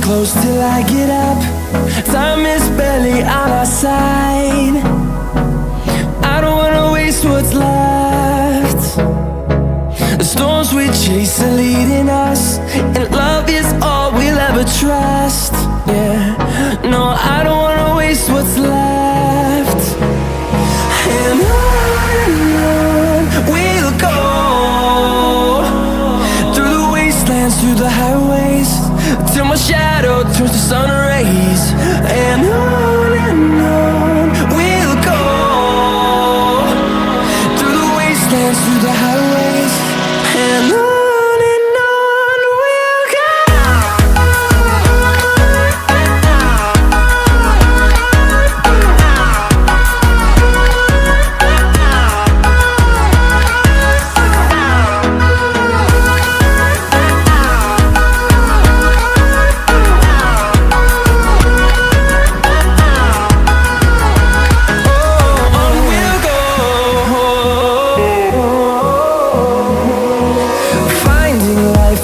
close till I get up. Time is barely on our side. I don't wanna waste what's left. The storms we chase are leading us, and love is all we'll ever trust. Yeah, no, I don't wanna waste what's left. And on we'll go, through the wastelands, through the highways, till my shadow turns to sun rays. And on we'll go, through the wastelands, through the highways, and on we'll go.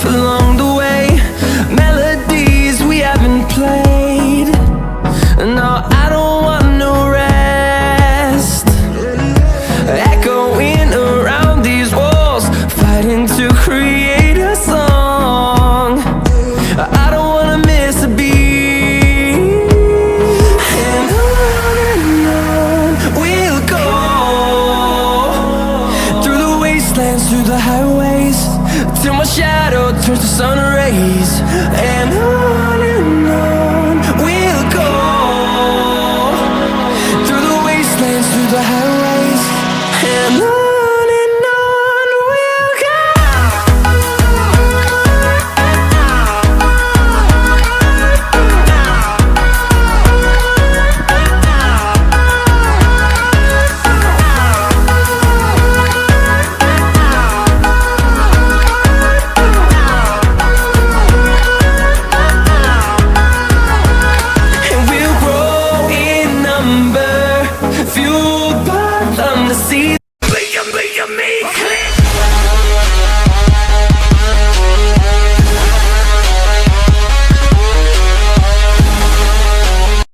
Along the way, melodies we haven't played. No, I don't want no rest. Echoing around these walls, fighting to create a song. I don't wanna miss a beat. And on we'll go, through the wastelands, through the highways, till my shadow turns to sun rays. And